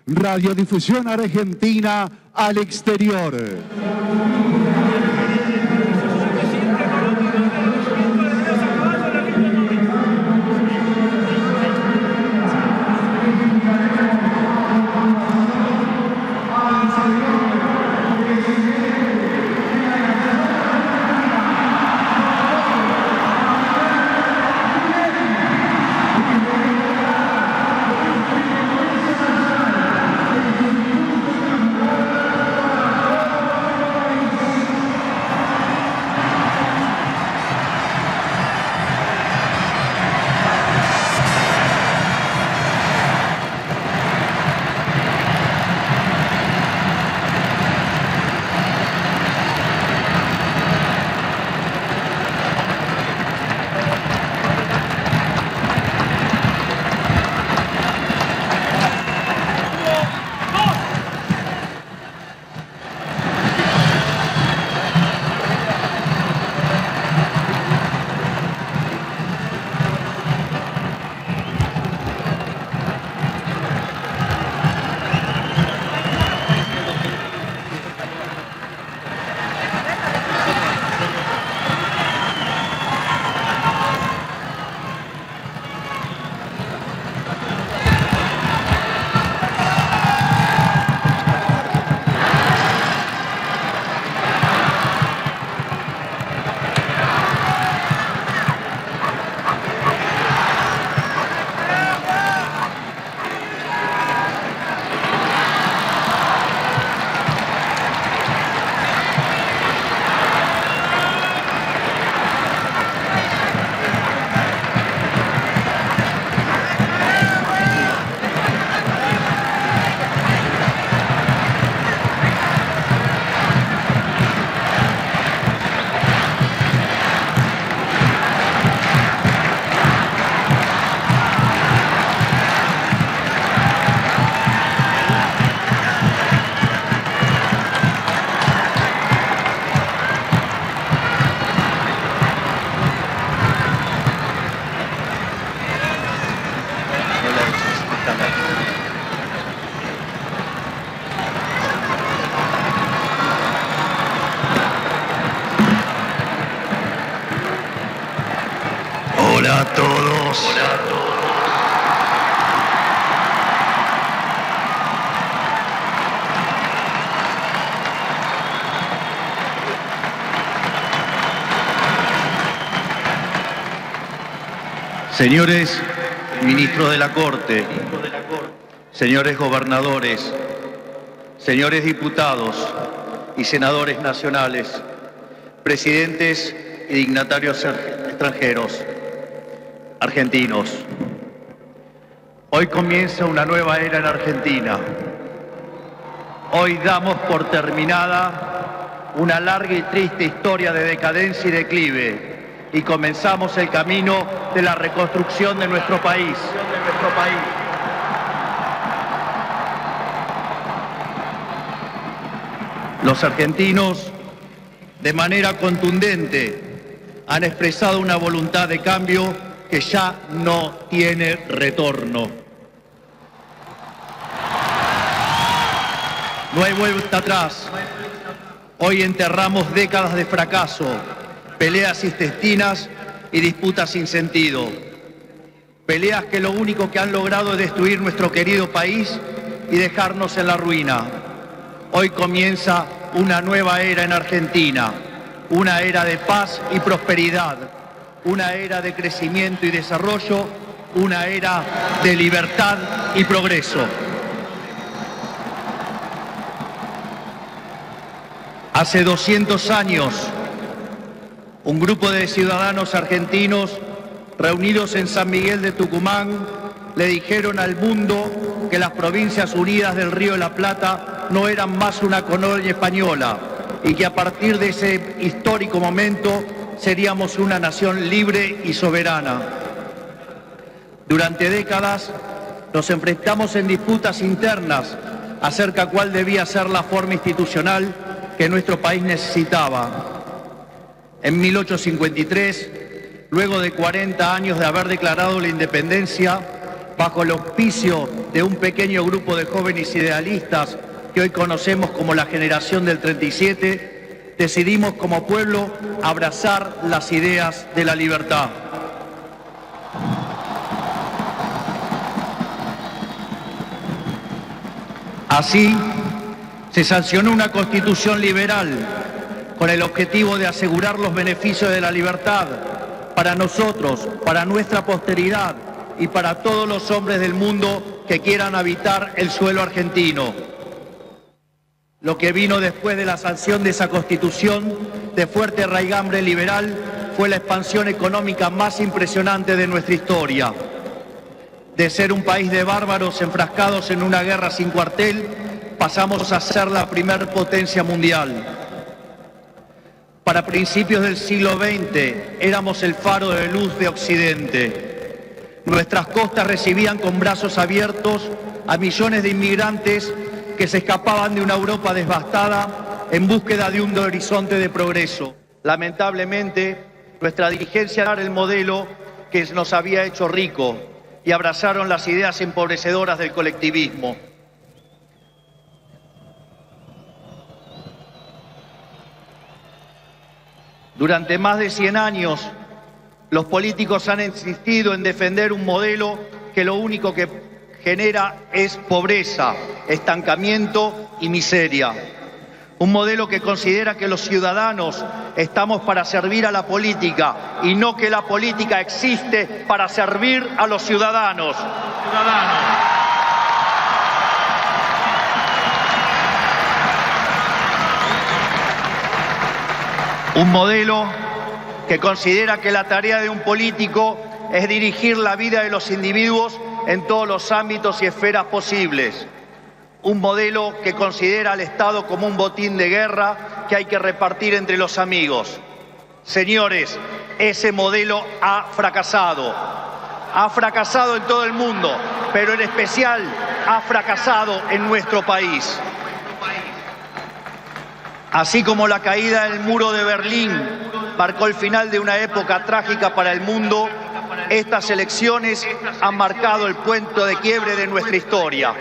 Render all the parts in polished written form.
Radiodifusión Argentina al exterior. Hola a todos. Hola a todos. Señores ministros de la Corte, señores gobernadores, señores diputados y senadores nacionales, presidentes y dignatarios extranjeros, argentinos. Hoy comienza una nueva era en Argentina. Hoy damos por terminada una larga y triste historia de decadencia y declive y comenzamos el camino de la reconstrucción de nuestro país. Los argentinos, de manera contundente, han expresado una voluntad de cambio que ya no tiene retorno. No hay vuelta atrás. Hoy enterramos décadas de fracaso, peleas intestinas y disputas sin sentido. Peleas que lo único que han logrado es destruir nuestro querido país y dejarnos en la ruina. Hoy comienza una nueva era en Argentina, una era de paz y prosperidad, una era de crecimiento y desarrollo, una era de libertad y progreso. Hace 200 años, un grupo de ciudadanos argentinos reunidos en San Miguel de Tucumán le dijeron al mundo que las Provincias Unidas del Río de la Plata no eran más una colonia española y que a partir de ese histórico momento seríamos una nación libre y soberana. Durante décadas nos enfrentamos en disputas internas acerca de cuál debía ser la forma institucional que nuestro país necesitaba. En 1853, luego de 40 años de haber declarado la independencia, bajo el auspicio de un pequeño grupo de jóvenes idealistas que hoy conocemos como la generación del 37, decidimos como pueblo abrazar las ideas de la libertad. Así, se sancionó una constitución liberal con el objetivo de asegurar los beneficios de la libertad para nosotros, para nuestra posteridad y para todos los hombres del mundo que quieran habitar el suelo argentino. Lo que vino después de la sanción de esa constitución de fuerte raigambre liberal fue la expansión económica más impresionante de nuestra historia. De ser un país de bárbaros enfrascados en una guerra sin cuartel, pasamos a ser la primer potencia mundial. Para principios del siglo XX éramos el faro de luz de Occidente. Nuestras costas recibían con brazos abiertos a millones de inmigrantes que se escapaban de una Europa devastada en búsqueda de un horizonte de progreso. Lamentablemente, nuestra dirigencia era el modelo que nos había hecho rico y abrazaron las ideas empobrecedoras del colectivismo. Durante más de 100 años, los políticos han insistido en defender un modelo que lo único que genera es pobreza, estancamiento y miseria. Un modelo que considera que los ciudadanos estamos para servir a la política y no que la política existe para servir a los ciudadanos. Un modelo que considera que la tarea de un político es dirigir la vida de los individuos en todos los ámbitos y esferas posibles. Un modelo que considera al Estado como un botín de guerra que hay que repartir entre los amigos. Señores, ese modelo ha fracasado. Ha fracasado en todo el mundo, pero en especial ha fracasado en nuestro país. Así como la caída del muro de Berlín marcó el final de una época trágica para el mundo, estas elecciones han marcado el punto de quiebre de nuestra historia.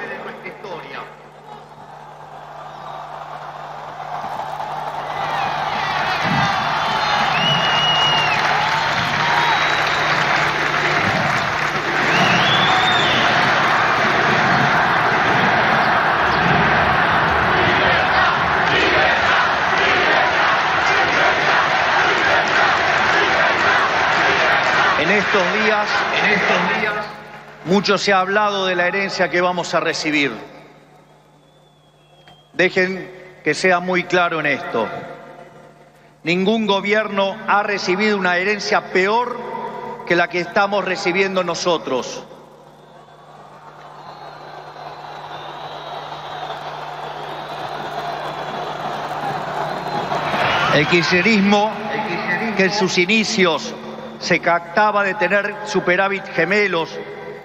En estos días, mucho se ha hablado de la herencia que vamos a recibir. Dejen que sea muy claro en esto. Ningún gobierno ha recibido una herencia peor que la que estamos recibiendo nosotros. El kirchnerismo, que en sus inicios se jactaba de tener superávit gemelos,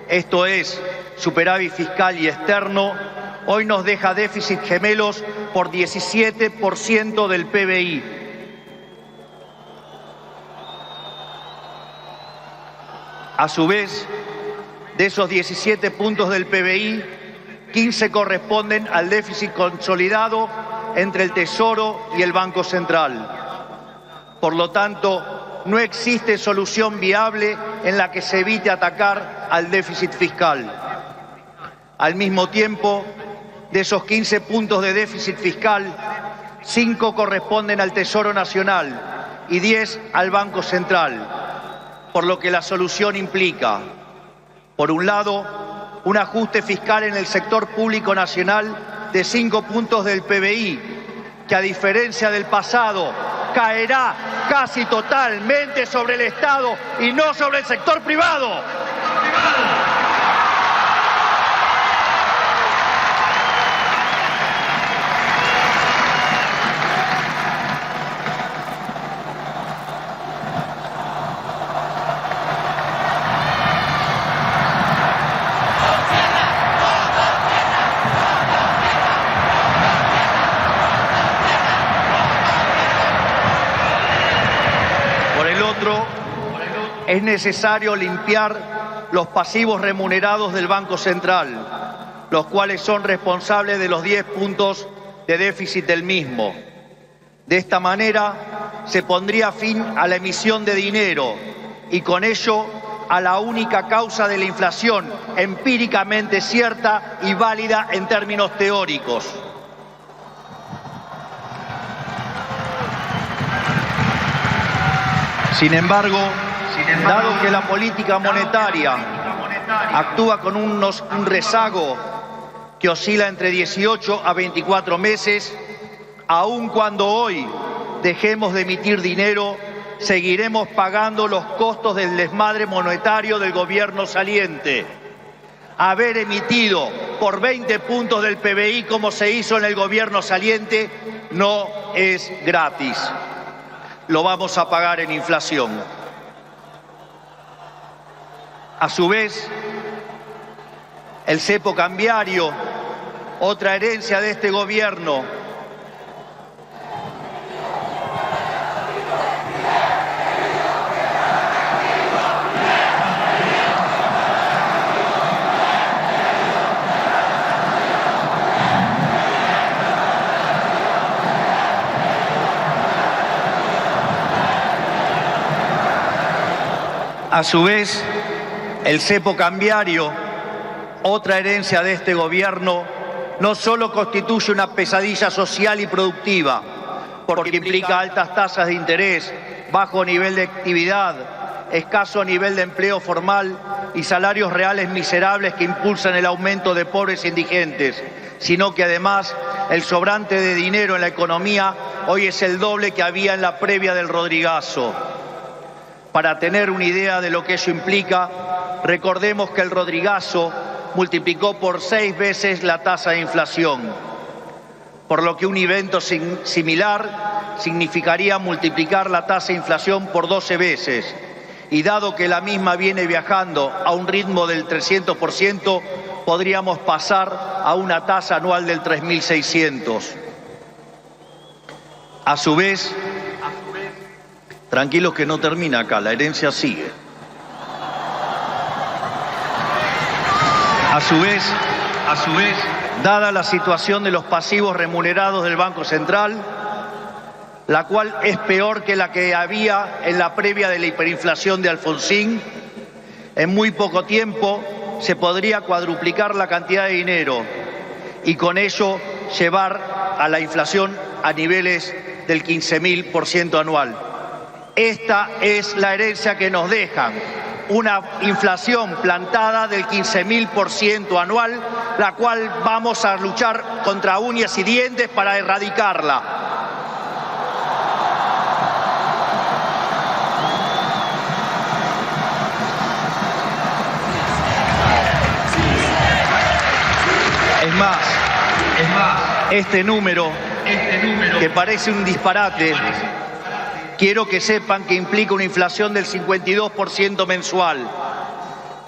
esto es, superávit fiscal y externo, hoy nos deja déficit gemelos por 17% del PBI. A su vez, de esos 17 puntos del PBI, 15 corresponden al déficit consolidado entre el Tesoro y el Banco Central. Por lo tanto, no existe solución viable en la que se evite atacar al déficit fiscal. Al mismo tiempo, de esos 15 puntos de déficit fiscal, 5 corresponden al Tesoro Nacional y 10 al Banco Central, por lo que la solución implica, por un lado, un ajuste fiscal en el sector público nacional de 5 puntos del PBI, que a diferencia del pasado, caerá casi totalmente sobre el Estado y no sobre el sector privado. Es necesario limpiar los pasivos remunerados del Banco Central, los cuales son responsables de los 10 puntos de déficit del mismo. De esta manera se pondría fin a la emisión de dinero y con ello a la única causa de la inflación empíricamente cierta y válida en términos teóricos. Sin embargo, dado que la política monetaria actúa con un rezago que oscila entre 18 a 24 meses, aun cuando hoy dejemos de emitir dinero, seguiremos pagando los costos del desmadre monetario del gobierno saliente. Haber emitido por 20 puntos del PBI, como se hizo en el gobierno saliente, no es gratis. Lo vamos a pagar en inflación. A su vez, el cepo cambiario, otra herencia de este gobierno, a su vez, el cepo cambiario, otra herencia de este gobierno, no solo constituye una pesadilla social y productiva, porque implica altas tasas de interés, bajo nivel de actividad, escaso nivel de empleo formal y salarios reales miserables que impulsan el aumento de pobres e indigentes, sino que además el sobrante de dinero en la economía hoy es el doble que había en la previa del Rodrigazo. Para tener una idea de lo que eso implica, recordemos que el Rodrigazo multiplicó por 6 veces la tasa de inflación, por lo que un evento similar significaría multiplicar la tasa de inflación por 12 veces. Y dado que la misma viene viajando a un ritmo del 300%, podríamos pasar a una tasa anual del 3.600. A su vez, tranquilos que no termina acá, la herencia sigue. A su vez, dada la situación de los pasivos remunerados del Banco Central, la cual es peor que la que había en la previa de la hiperinflación de Alfonsín, en muy poco tiempo se podría cuadruplicar la cantidad de dinero y con ello llevar a la inflación a niveles del 15.000% anual. Esta es la herencia que nos dejan, una inflación plantada del 15.000% anual, la cual vamos a luchar contra uñas y dientes para erradicarla. Es más, este número, que parece un disparate, quiero que sepan que implica una inflación del 52% mensual,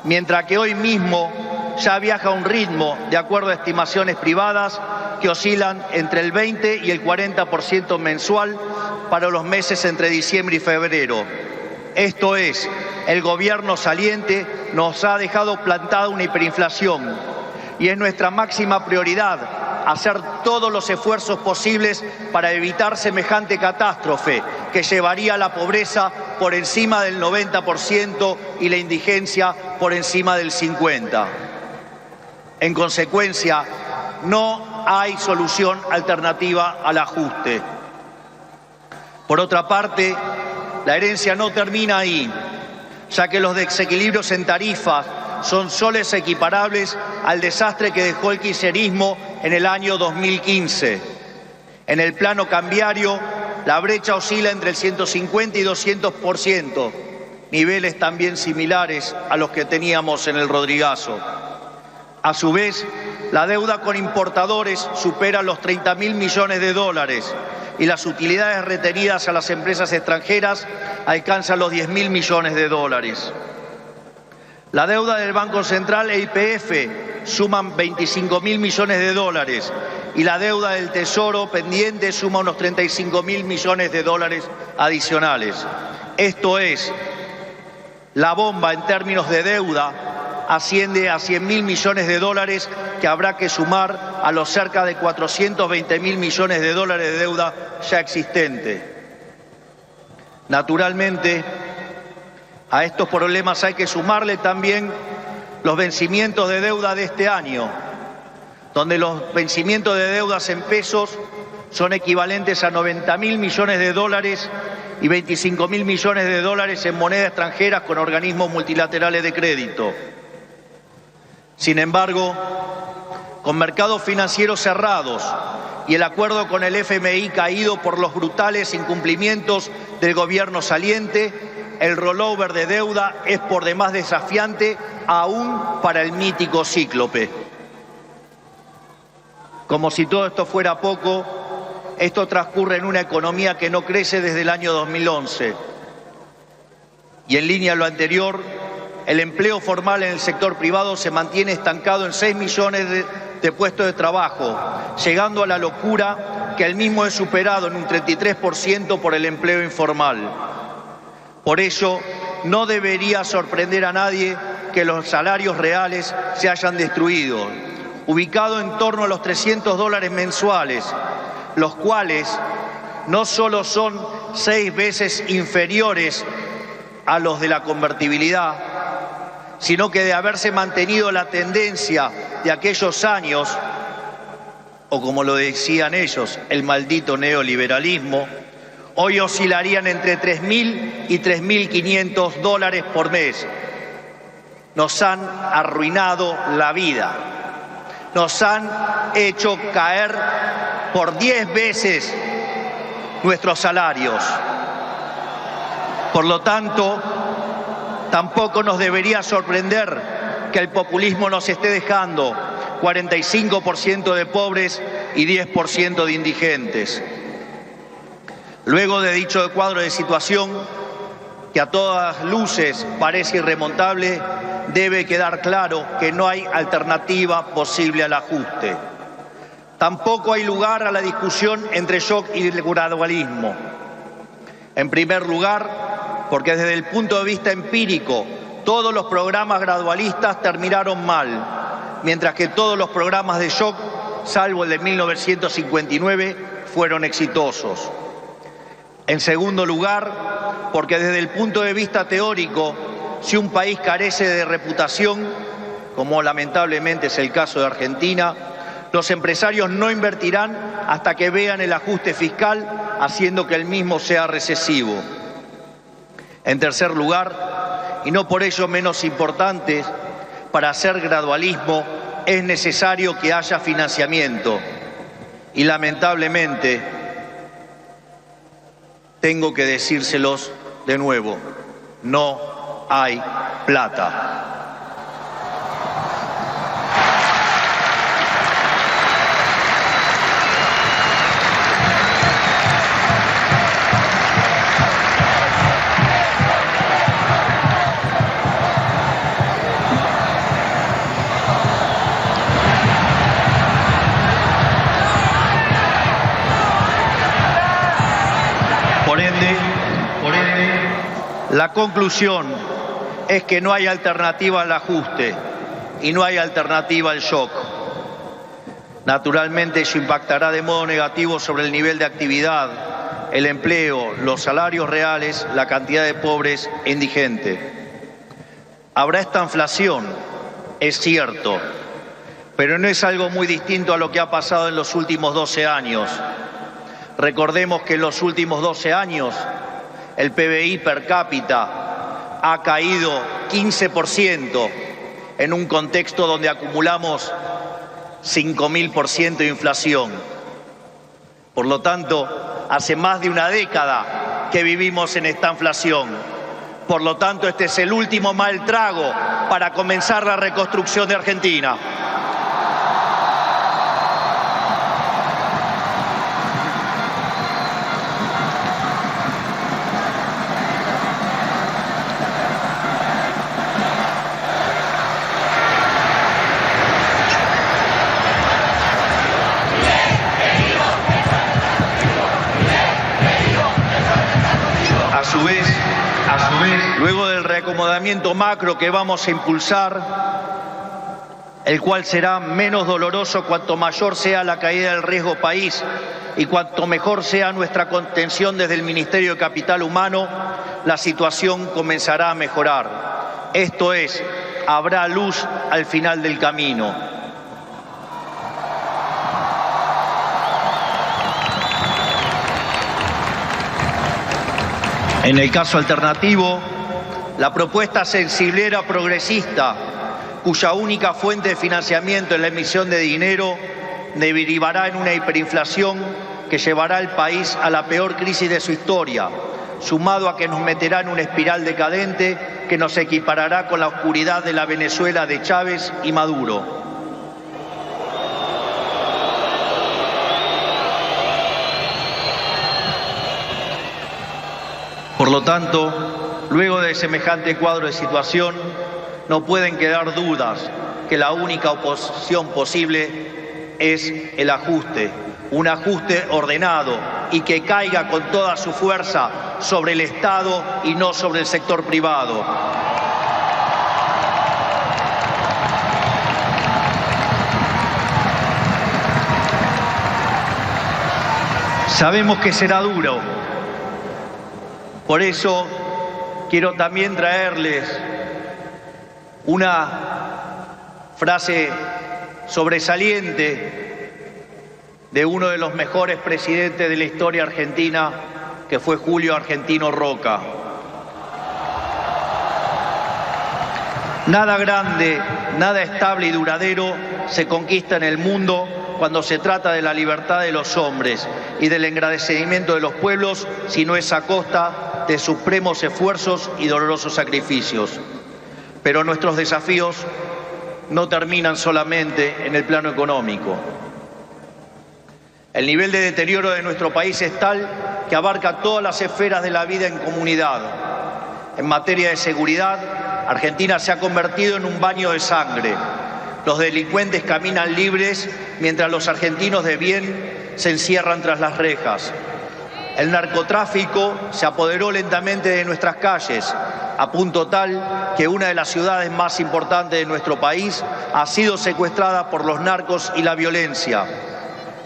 mientras que hoy mismo ya viaja a un ritmo, de acuerdo a estimaciones privadas, que oscilan entre el 20 y el 40% mensual para los meses entre diciembre y febrero. Esto es, el gobierno saliente nos ha dejado plantada una hiperinflación y es nuestra máxima prioridad hacer todos los esfuerzos posibles para evitar semejante catástrofe que llevaría a la pobreza por encima del 90% y la indigencia por encima del 50%. En consecuencia, no hay solución alternativa al ajuste. Por otra parte, la herencia no termina ahí, ya que los desequilibrios en tarifas son soles equiparables al desastre que dejó el kirchnerismo en el año 2015. En el plano cambiario, la brecha oscila entre el 150 y 200%, niveles también similares a los que teníamos en el Rodrigazo. A su vez, la deuda con importadores supera los 30.000 millones de dólares y las utilidades retenidas a las empresas extranjeras alcanzan los 10.000 millones de dólares. La deuda del Banco Central e YPF suman 25.000 millones de dólares y la deuda del Tesoro pendiente suma unos 35.000 millones de dólares adicionales. Esto es, la bomba en términos de deuda asciende a 100.000 millones de dólares que habrá que sumar a los cerca de 420.000 millones de dólares de deuda ya existente. Naturalmente, a estos problemas hay que sumarle también los vencimientos de deuda de este año, donde los vencimientos de deudas en pesos son equivalentes a 90.000 millones de dólares y 25.000 millones de dólares en moneda extranjera con organismos multilaterales de crédito. Sin embargo, con mercados financieros cerrados y el acuerdo con el FMI caído por los brutales incumplimientos del gobierno saliente, el rollover de deuda es por demás desafiante aún para el mítico cíclope. Como si todo esto fuera poco, esto transcurre en una economía que no crece desde el año 2011. Y en línea a lo anterior, el empleo formal en el sector privado se mantiene estancado en 6 millones de puestos de trabajo, llegando a la locura que el mismo es superado en un 33% por el empleo informal. Por ello, no debería sorprender a nadie que los salarios reales se hayan destruido, ubicado en torno a los $300 mensuales, los cuales no solo son 6 veces inferiores a los de la convertibilidad, sino que de haberse mantenido la tendencia de aquellos años, o como lo decían ellos, el maldito neoliberalismo, hoy oscilarían entre 3.000 y 3.500 dólares por mes. Nos han arruinado la vida. Nos han hecho caer por 10 veces nuestros salarios. Por lo tanto, tampoco nos debería sorprender que el populismo nos esté dejando 45% de pobres y 10% de indigentes. Luego de dicho cuadro de situación, que a todas luces parece irremontable, debe quedar claro que no hay alternativa posible al ajuste. Tampoco hay lugar a la discusión entre shock y gradualismo. En primer lugar, porque desde el punto de vista empírico, todos los programas gradualistas terminaron mal, mientras que todos los programas de shock, salvo el de 1959, fueron exitosos. En segundo lugar, porque desde el punto de vista teórico, si un país carece de reputación, como lamentablemente es el caso de Argentina, los empresarios no invertirán hasta que vean el ajuste fiscal, haciendo que el mismo sea recesivo. En tercer lugar, y no por ello menos importante, para hacer gradualismo es necesario que haya financiamiento. Y lamentablemente, tengo que decírselos de nuevo, no hay plata. Por ende, la conclusión es que no hay alternativa al ajuste y no hay alternativa al shock. Naturalmente, eso impactará de modo negativo sobre el nivel de actividad, el empleo, los salarios reales, la cantidad de pobres e indigentes. Habrá esta inflación, es cierto, pero no es algo muy distinto a lo que ha pasado en los últimos 12 años. Recordemos que en los últimos 12 años el PBI per cápita ha caído 15% en un contexto donde acumulamos 5.000% de inflación. Por lo tanto, hace más de una década que vivimos en esta inflación. Por lo tanto, este es el último mal trago para comenzar la reconstrucción de Argentina. A su vez, luego del acomodamiento macro que vamos a impulsar, el cual será menos doloroso cuanto mayor sea la caída del riesgo país y cuanto mejor sea nuestra contención desde el Ministerio de Capital Humano, la situación comenzará a mejorar. Esto es, habrá luz al final del camino. En el caso alternativo, la propuesta sensiblera progresista, cuya única fuente de financiamiento es la emisión de dinero, derivará en una hiperinflación que llevará al país a la peor crisis de su historia, sumado a que nos meterá en una espiral decadente que nos equiparará con la oscuridad de la Venezuela de Chávez y Maduro. Por lo tanto, luego de semejante cuadro de situación, no pueden quedar dudas que la única oposición posible es el ajuste, un ajuste ordenado y que caiga con toda su fuerza sobre el Estado y no sobre el sector privado. Sabemos que será duro. Por eso quiero también traerles una frase sobresaliente de uno de los mejores presidentes de la historia argentina, que fue Julio Argentino Roca. Nada grande, nada estable y duradero se conquista en el mundo cuando se trata de la libertad de los hombres y del engrandecimiento de los pueblos, si no es a costa de supremos esfuerzos y dolorosos sacrificios. Pero nuestros desafíos no terminan solamente en el plano económico. El nivel de deterioro de nuestro país es tal que abarca todas las esferas de la vida en comunidad. En materia de seguridad, Argentina se ha convertido en un baño de sangre. Los delincuentes caminan libres mientras los argentinos de bien se encierran tras las rejas. El narcotráfico se apoderó lentamente de nuestras calles, a punto tal que una de las ciudades más importantes de nuestro país ha sido secuestrada por los narcos y la violencia.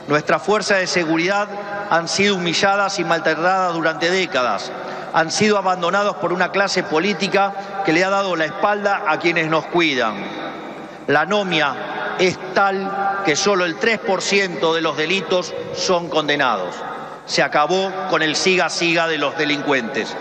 Nuestras fuerzas de seguridad han sido humilladas y maltratadas durante décadas. Han sido abandonados por una clase política que le ha dado la espalda a quienes nos cuidan. La anomia es tal que solo el 3% de los delitos son condenados. Se acabó con el siga-siga de los delincuentes.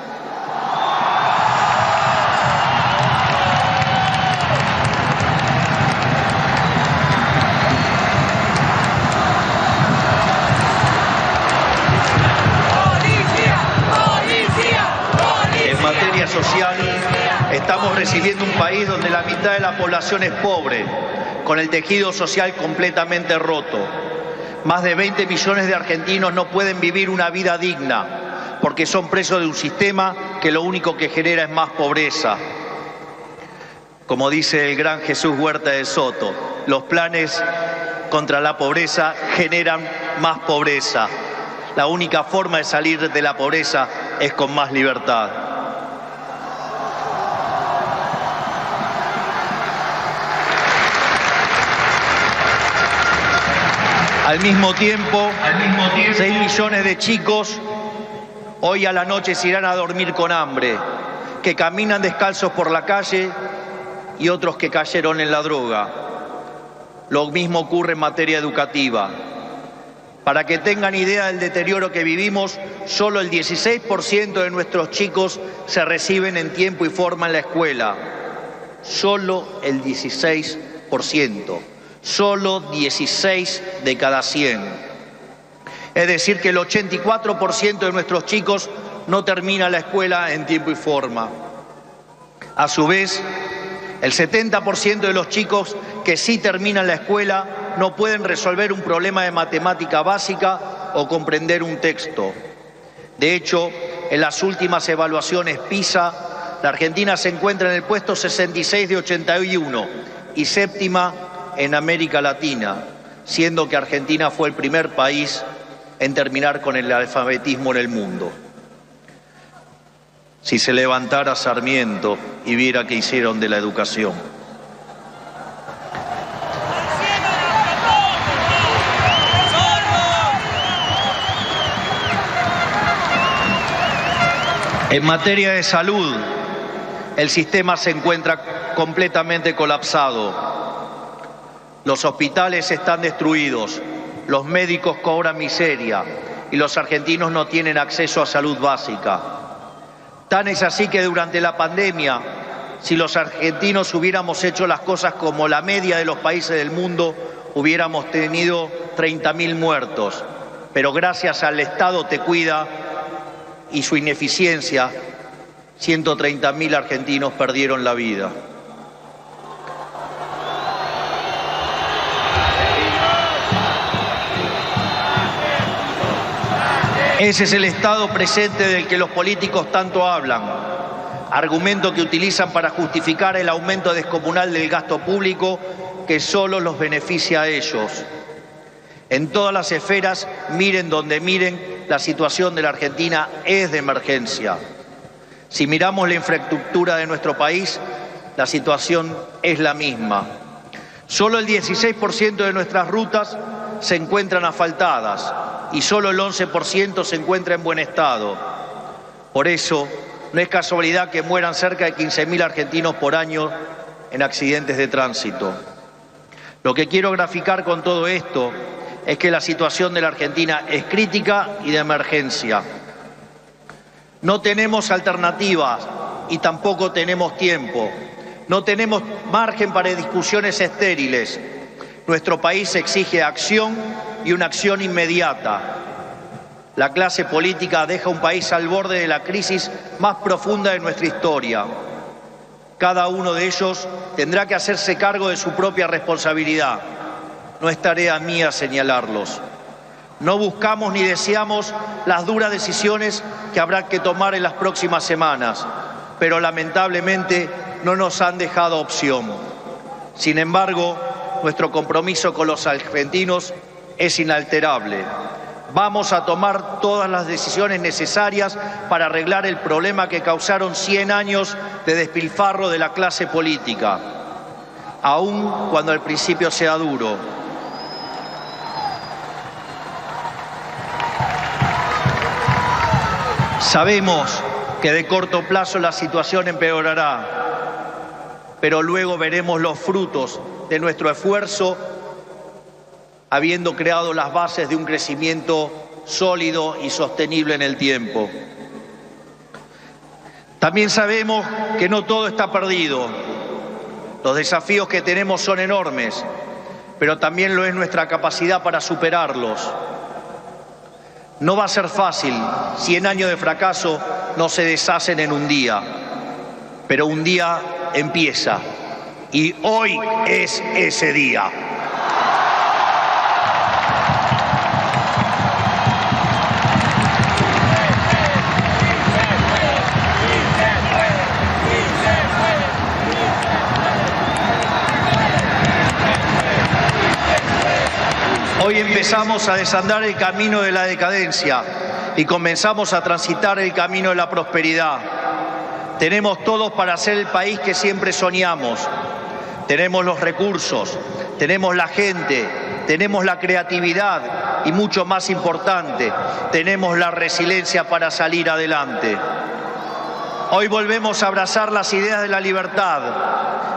En materia social, estamos recibiendo un país donde la mitad de la población es pobre, con el tejido social completamente roto. Más de 20 millones de argentinos no pueden vivir una vida digna porque son presos de un sistema que lo único que genera es más pobreza. Como dice el gran Jesús Huerta de Soto, los planes contra la pobreza generan más pobreza. La única forma de salir de la pobreza es con más libertad. Al mismo tiempo, 6 millones de chicos hoy a la noche se irán a dormir con hambre, que caminan descalzos por la calle y otros que cayeron en la droga. Lo mismo ocurre en materia educativa. Para que tengan idea del deterioro que vivimos, solo el 16% de nuestros chicos se reciben en tiempo y forma en la escuela. Solo el 16%. Solo 16 de cada 100. Es decir, que el 84% de nuestros chicos no termina la escuela en tiempo y forma. A su vez, el 70% de los chicos que sí terminan la escuela no pueden resolver un problema de matemática básica o comprender un texto. De hecho, en las últimas evaluaciones PISA, la Argentina se encuentra en el puesto 66 de 81 y séptima en América Latina, siendo que Argentina fue el primer país en terminar con el alfabetismo en el mundo. si se levantara Sarmiento y viera qué hicieron de la educación. En materia de salud, el sistema se encuentra completamente colapsado. Los hospitales están destruidos, los médicos cobran miseria y los argentinos no tienen acceso a salud básica. Tan es así que durante la pandemia, si los argentinos hubiéramos hecho las cosas como la media de los países del mundo, hubiéramos tenido 30.000 muertos. Pero gracias al Estado Te Cuida y su ineficiencia, 130.000 argentinos perdieron la vida. Ese es el estado presente del que los políticos tanto hablan, argumento que utilizan para justificar el aumento descomunal del gasto público que solo los beneficia a ellos. En todas las esferas, miren donde miren, la situación de la Argentina es de emergencia. Si miramos la infraestructura de nuestro país, la situación es la misma. Solo el 16% de nuestras rutas se encuentran asfaltadas y solo el 11% se encuentra en buen estado. Por eso, no es casualidad que mueran cerca de 15.000 argentinos por año en accidentes de tránsito. Lo que quiero graficar con todo esto es que la situación de la Argentina es crítica y de emergencia. No tenemos alternativas y tampoco tenemos tiempo. No tenemos margen para discusiones estériles. Nuestro país exige acción y una acción inmediata. La clase política deja un país al borde de la crisis más profunda de nuestra historia. Cada uno de ellos tendrá que hacerse cargo de su propia responsabilidad. No es tarea mía señalarlos. No buscamos ni deseamos las duras decisiones que habrá que tomar en las próximas semanas, pero lamentablemente no nos han dejado opción. Sin embargo, nuestro compromiso con los argentinos es inalterable. Vamos a tomar todas las decisiones necesarias para arreglar el problema que causaron 100 años de despilfarro de la clase política, aun cuando al principio sea duro. Sabemos que de corto plazo la situación empeorará, pero luego veremos los frutos de nuestro esfuerzo, habiendo creado las bases de un crecimiento sólido y sostenible en el tiempo. También sabemos que no todo está perdido. Los desafíos que tenemos son enormes, pero también lo es nuestra capacidad para superarlos. No va a ser fácil, 100 años de fracaso no se deshacen en un día, pero un día empieza y hoy es ese día. Hoy empezamos a desandar el camino de la decadencia y comenzamos a transitar el camino de la prosperidad. Tenemos todos para ser el país que siempre soñamos. Tenemos los recursos, tenemos la gente, tenemos la creatividad y, mucho más importante, tenemos la resiliencia para salir adelante. Hoy volvemos a abrazar las ideas de la libertad,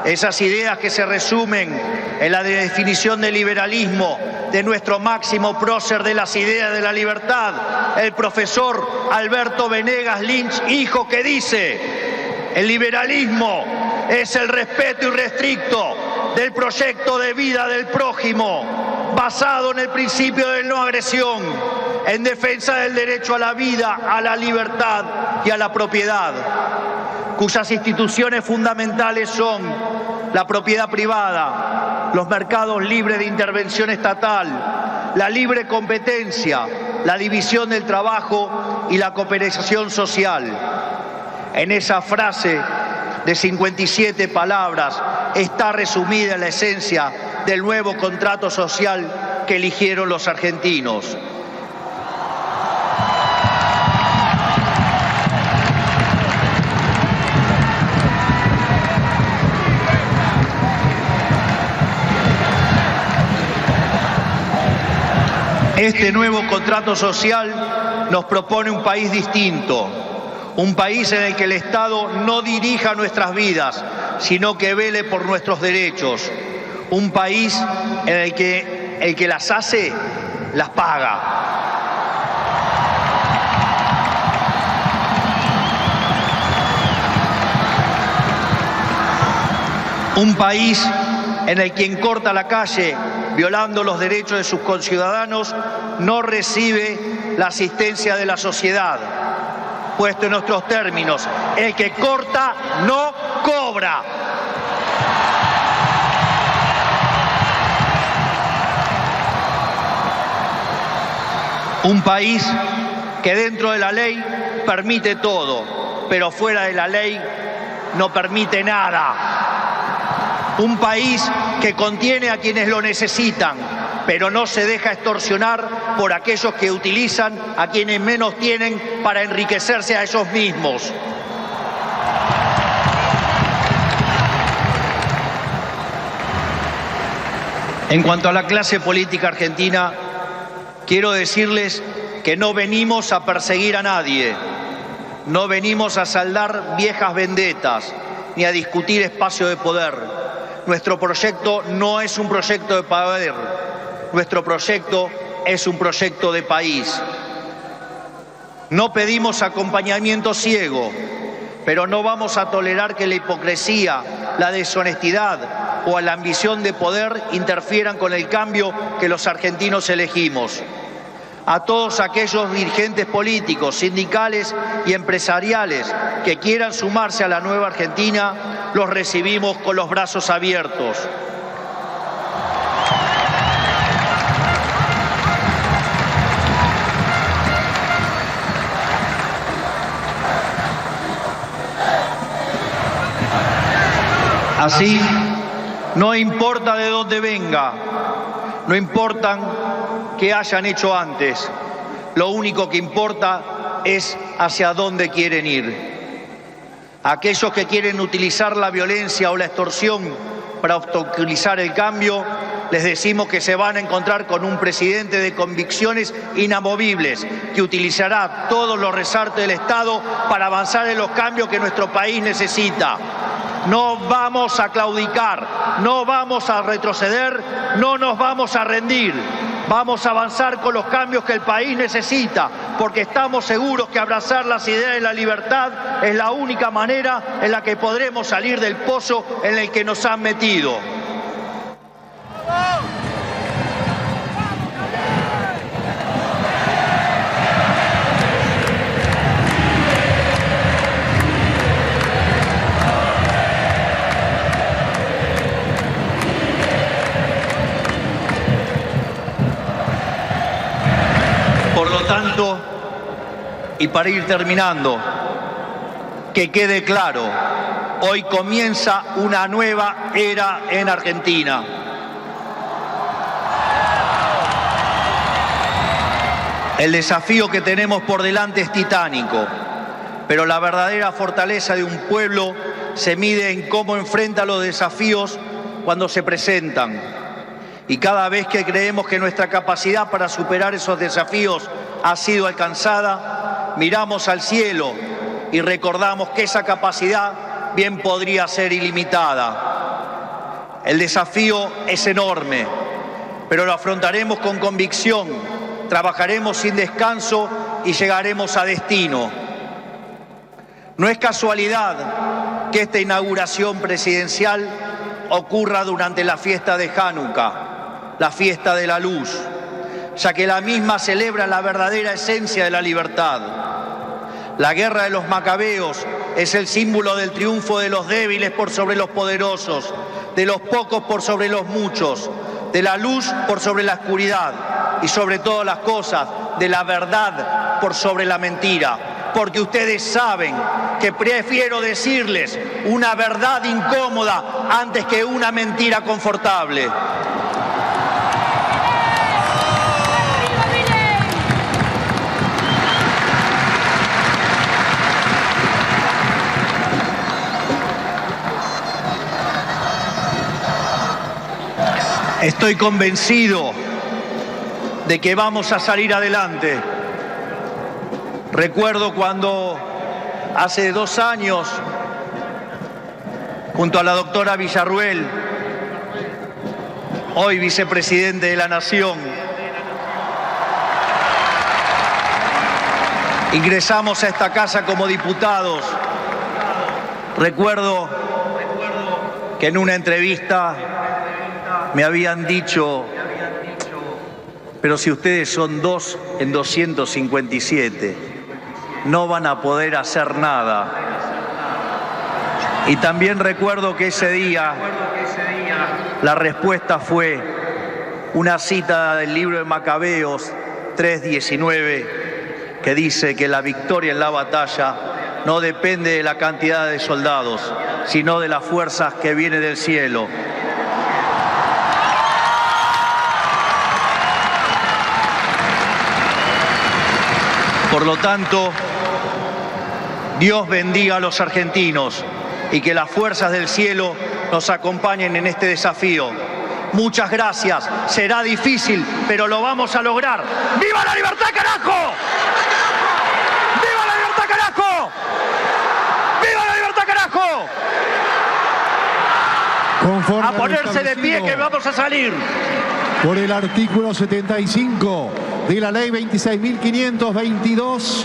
esas ideas que se resumen en la definición del liberalismo de nuestro máximo prócer de las ideas de la libertad, el profesor Alberto Venegas Lynch, hijo, que dice: el liberalismo es el respeto irrestricto del proyecto de vida del prójimo, basado en el principio de no agresión, en defensa del derecho a la vida, a la libertad y a la propiedad, cuyas instituciones fundamentales son la propiedad privada, los mercados libres de intervención estatal, la libre competencia, la división del trabajo y la cooperación social. En esa frase de 57 palabras está resumida la esencia del nuevo contrato social que eligieron los argentinos. Este nuevo contrato social nos propone un país distinto, un país en el que el Estado no dirija nuestras vidas, sino que vele por nuestros derechos, un país en el que las hace, las paga. Un país en el que quien corta la calle violando los derechos de sus conciudadanos no recibe la asistencia de la sociedad. Puesto en nuestros términos, el que corta no cobra. Un país que dentro de la ley permite todo, pero fuera de la ley no permite nada. Un país que contiene a quienes lo necesitan, pero no se deja extorsionar por aquellos que utilizan a quienes menos tienen para enriquecerse a ellos mismos. En cuanto a la clase política argentina, quiero decirles que no venimos a perseguir a nadie, no venimos a saldar viejas vendetas, ni a discutir espacio de poder. Nuestro proyecto no es un proyecto de poder, nuestro proyecto es un proyecto de país. No pedimos acompañamiento ciego, pero no vamos a tolerar que la hipocresía, la deshonestidad o la ambición de poder interfieran con el cambio que los argentinos elegimos. A todos aquellos dirigentes políticos, sindicales y empresariales que quieran sumarse a la nueva Argentina, los recibimos con los brazos abiertos. Así, no importa de dónde venga, no importan qué hayan hecho antes, lo único que importa es hacia dónde quieren ir. Aquellos que quieren utilizar la violencia o la extorsión para obstaculizar el cambio, les decimos que se van a encontrar con un presidente de convicciones inamovibles, que utilizará todos los resortes del Estado para avanzar en los cambios que nuestro país necesita. No vamos a claudicar, no vamos a retroceder, no nos vamos a rendir. Vamos a avanzar con los cambios que el país necesita, porque estamos seguros que abrazar las ideas de la libertad es la única manera en la que podremos salir del pozo en el que nos han metido. Por lo tanto, y para ir terminando, que quede claro, hoy comienza una nueva era en Argentina. El desafío que tenemos por delante es titánico, pero la verdadera fortaleza de un pueblo se mide en cómo enfrenta los desafíos cuando se presentan. Y cada vez que creemos que nuestra capacidad para superar esos desafíos ha sido alcanzada, miramos al cielo y recordamos que esa capacidad bien podría ser ilimitada. El desafío es enorme, pero lo afrontaremos con convicción, trabajaremos sin descanso y llegaremos a destino. No es casualidad que esta inauguración presidencial ocurra durante la fiesta de Hanukkah, la fiesta de la luz, ya que la misma celebra la verdadera esencia de la libertad. La guerra de los macabeos es el símbolo del triunfo de los débiles por sobre los poderosos, de los pocos por sobre los muchos, de la luz por sobre la oscuridad y sobre todas las cosas, de la verdad por sobre la mentira. Porque ustedes saben que prefiero decirles una verdad incómoda antes que una mentira confortable. Estoy convencido de que vamos a salir adelante. Recuerdo cuando hace 2 años, junto a la doctora Villarruel, hoy vicepresidente de la Nación, ingresamos a esta casa como diputados. Recuerdo que en una entrevista me habían dicho: pero si ustedes son 2 en 257, no van a poder hacer nada. Y también recuerdo que ese día la respuesta fue una cita del libro de Macabeos 3:19, que dice que la victoria en la batalla no depende de la cantidad de soldados, sino de las fuerzas que vienen del cielo. Por lo tanto, Dios bendiga a los argentinos y que las fuerzas del cielo nos acompañen en este desafío. Muchas gracias. Será difícil, pero lo vamos a lograr. ¡Viva la libertad, carajo! ¡Viva la libertad, carajo! ¡Viva la libertad, carajo! Conforme A ponerse de pie que vamos a salir. Por el artículo 75 de la ley 26.522,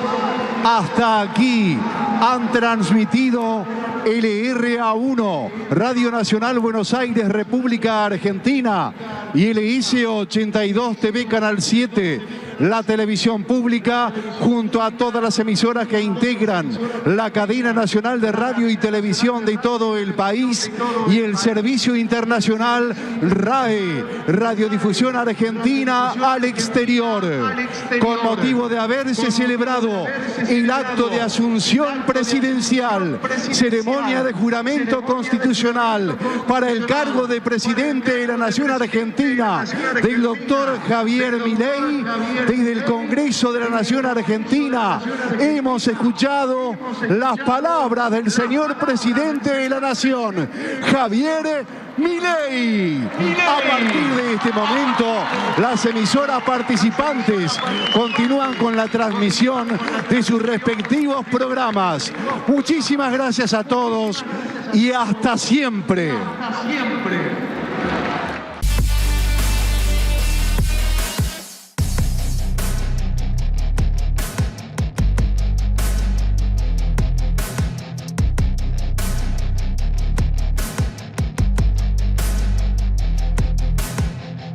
hasta aquí han transmitido LRA1, Radio Nacional Buenos Aires, República Argentina, y LS82 TV Canal 7, la televisión pública, junto a todas las emisoras que integran la cadena nacional de radio y televisión de todo el país, y el servicio internacional RAE, Radiodifusión Argentina al exterior, con motivo de haberse celebrado el acto de asunción presidencial, ceremonia de juramento constitucional para el cargo de presidente de la Nación Argentina del doctor Javier Milei, desde el Congreso de la Nación Argentina hemos escuchado las palabras del señor presidente de la Nación, Javier Milei. A partir de este momento, las emisoras participantes continúan con la transmisión de sus respectivos programas. Muchísimas gracias a todos y hasta siempre.